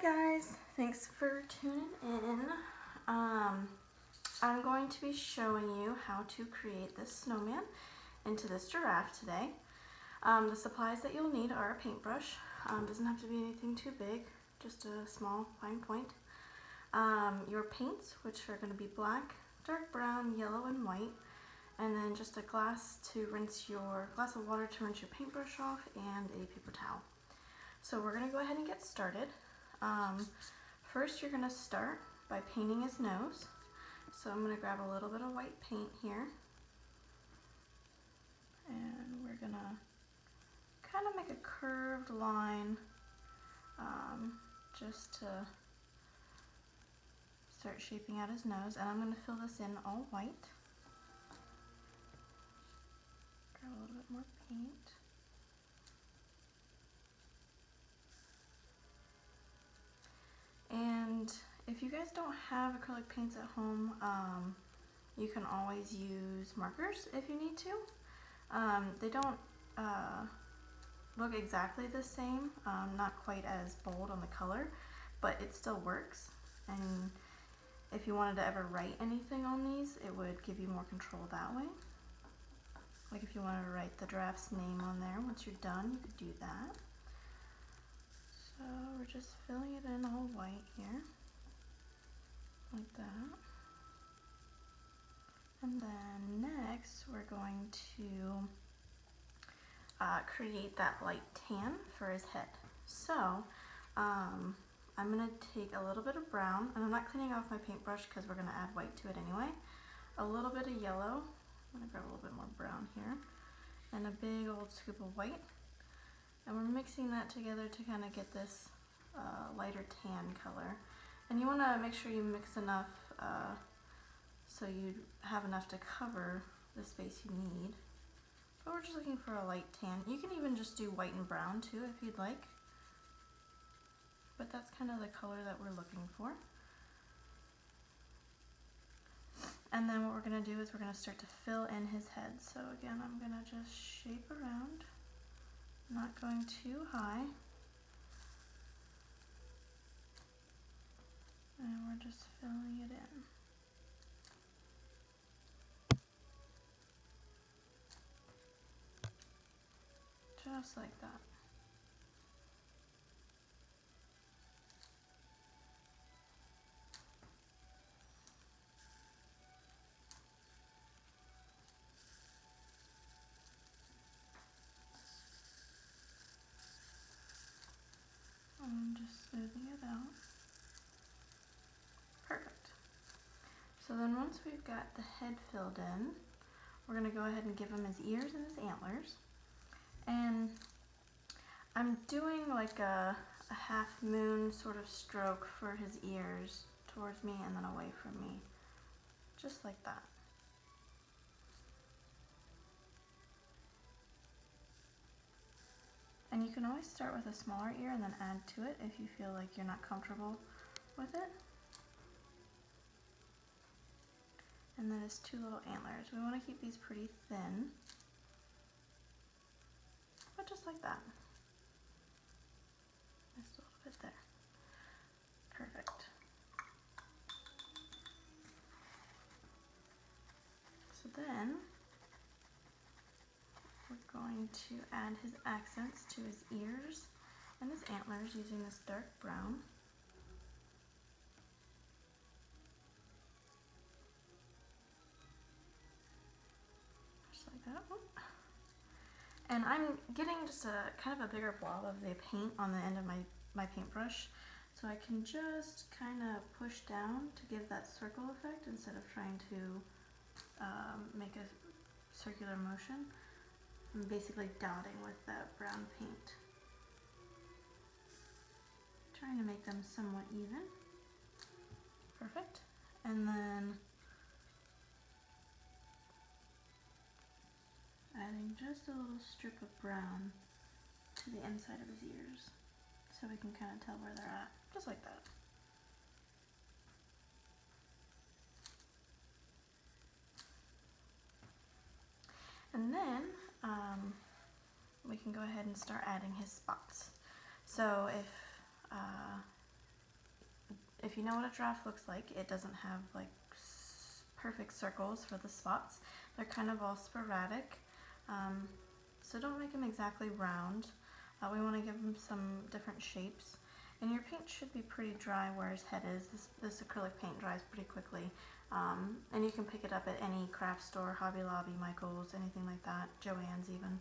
guys, thanks for tuning in. I'm going to be showing you how to create this snowman into this giraffe today. The supplies that you'll need are a paintbrush. Doesn't have to be anything too big, just a small fine point. Your paints, which are going to be black, dark brown, yellow, and white. And then just a glass of water to rinse your paintbrush off, and a paper towel. So we're going to go ahead and get started. First you're going to start by painting his nose. So I'm going to grab a little bit of white paint here. And we're going to kind of make a curved line just to start shaping out his nose. And I'm going to fill this in all white. Grab a little bit more paint. And if you guys don't have acrylic paints at home, you can always use markers if you need to. They don't look exactly the same, not quite as bold on the color, but it still works. And if you wanted to ever write anything on these, it would give you more control that way. Like if you wanted to write the giraffe's name on there, once you're done, you could do that. So we're just filling it in all white here, like that. And then next we're going to create that light tan for his head. So I'm going to take a little bit of brown, and I'm not cleaning off my paintbrush because we're going to add white to it anyway. A little bit of yellow, I'm going to grab a little bit more brown here, and a big old scoop of white. And we're mixing that together to kind of get this lighter tan color. And you want to make sure you mix enough so you have enough to cover the space you need. But we're just looking for a light tan. You can even just do white and brown too if you'd like. But that's kind of the color that we're looking for. And then what we're going to do is we're going to start to fill in his head. So again, I'm going to just shape around, not going too high. And we're just filling it in. Just like that. I'm just smoothing it out. Perfect. So then once we've got the head filled in, we're going to go ahead and give him his ears and his antlers. And I'm doing like a half moon sort of stroke for his ears towards me and then away from me. Just like that. And you can always start with a smaller ear and then add to it if you feel like you're not comfortable with it. And then his two little antlers. We want to keep these pretty thin, but just like that. Just a little bit there. Perfect. So then we're going to add his accents to his ears and his antlers using this dark brown. Just like that. And I'm getting just a kind of a bigger blob of the paint on the end of my paintbrush, so I can just kind of push down to give that circle effect instead of trying to make a circular motion. I'm basically dotting with that brown paint, trying to make them somewhat even. Perfect. And then adding just a little strip of brown to the inside of his ears so we can kind of tell where they're at, just like that. And then we can go ahead and start adding his spots. So if you know what a giraffe looks like, it doesn't have like perfect circles for the spots. They're kind of all sporadic. So don't make them exactly round. We want to give them some different shapes. And your paint should be pretty dry where his head is. This acrylic paint dries pretty quickly. And you can pick it up at any craft store, Hobby Lobby, Michael's, anything like that, Joann's even.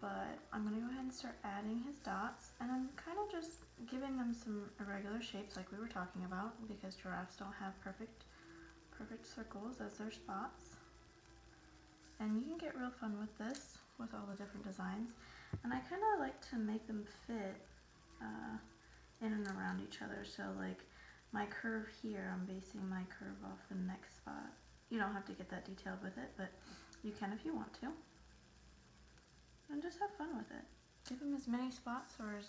But I'm going to go ahead and start adding his dots, and I'm kind of just giving them some irregular shapes like we were talking about, because giraffes don't have perfect circles as their spots. And you can get real fun with this, with all the different designs. And I kind of like to make them fit in and around each other. So like my curve here, I'm basing my curve off the next spot. You don't have to get that detailed with it, but you can if you want to. And just have fun with it. Give them as many spots or as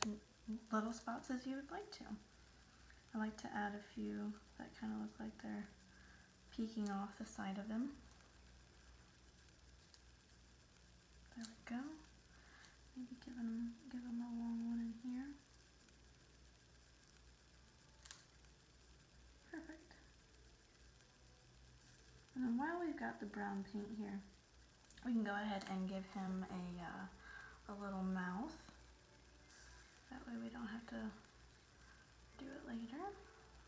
little spots as you would like to. I like to add a few that kind of look like they're peeking off the side of him. There we go. Maybe give him a long one in here. Perfect. And then while we've got the brown paint here, we can go ahead and give him a little mouth. That way we don't have to do it later.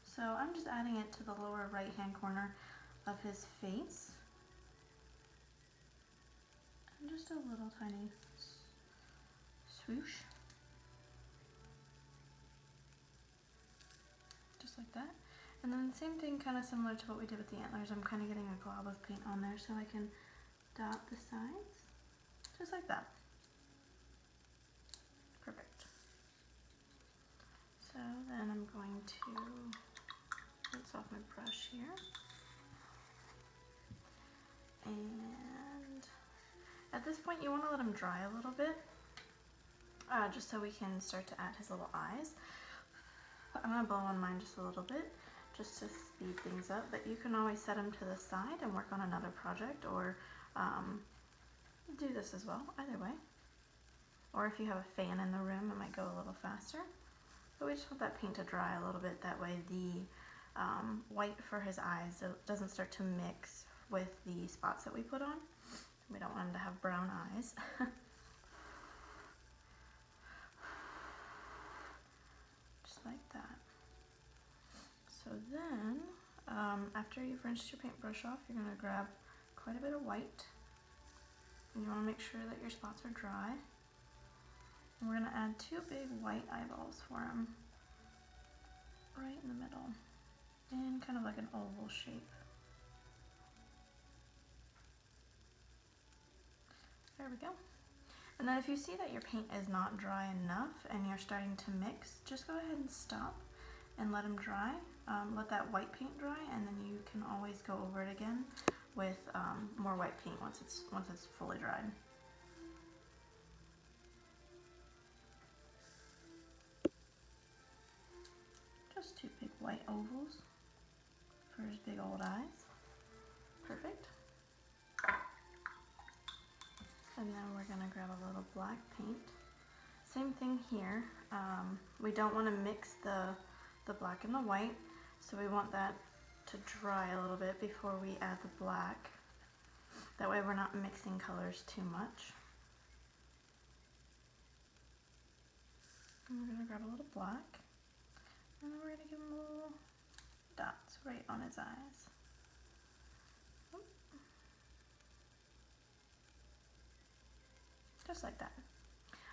So I'm just adding it to the lower right hand corner of his face. And just a little tiny swoosh. Just like that. And then the same thing, kind of similar to what we did with the antlers. I'm kind of getting a glob of paint on there so I can dot the sides. Just like that. Perfect. So then I'm going to rinse off my brush here. And at this point you want to let him dry a little bit, just so we can start to add his little eyes. I'm going to blow on mine just a little bit, just to speed things up, but you can always set him to the side and work on another project, or do this as well, either way. Or if you have a fan in the room, it might go a little faster. But we just want that paint to dry a little bit, that way the white for his eyes doesn't start to mix with the spots that we put on. We don't want him to have brown eyes. Just like that. So then, after you've rinsed your paintbrush off, you're going to grab quite a bit of white. And you want to make sure that your spots are dry. And we're going to add two big white eyeballs for him, right in the middle, in kind of like an oval shape. There we go. And then if you see that your paint is not dry enough and you're starting to mix, just go ahead and stop and let them dry. Let that white paint dry, and then you can always go over it again with more white paint once it's fully dried. Just two big white ovals for his big old eyes. Perfect. And then we're going to grab a little black paint. Same thing here. We don't want to mix the black and the white, so we want that to dry a little bit before we add the black. That way we're not mixing colors too much. And we're going to grab a little black, and then we're going to give him little dots right on his eyes. Just like that.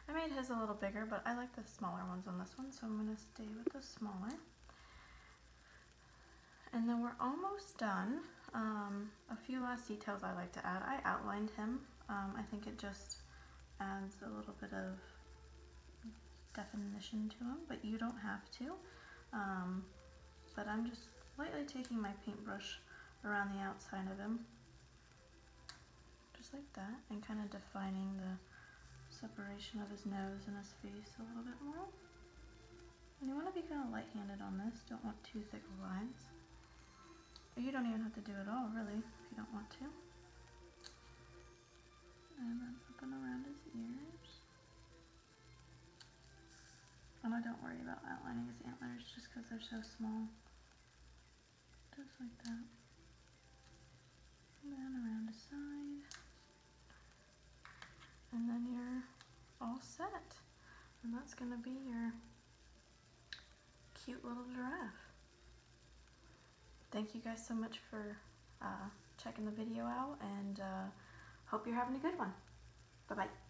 I made his a little bigger, but I like the smaller ones on this one, so I'm going to stay with the smaller. And then we're almost done. A few last details I like to add. I outlined him. I think it just adds a little bit of definition to him, but you don't have to. But I'm just lightly taking my paintbrush around the outside of him, just like that, and kind of defining the separation of his nose and his face a little bit more. And you want to be kind of light-handed on this. Don't want too thick of lines. Or you don't even have to do it all, really, if you don't want to. And then up and around his ears. And don't worry about outlining his antlers just because they're so small. Just like that. And then around the side. And then you're all set. And that's going to be your cute little giraffe. Thank you guys so much for checking the video out, and hope you're having a good one. Bye-bye.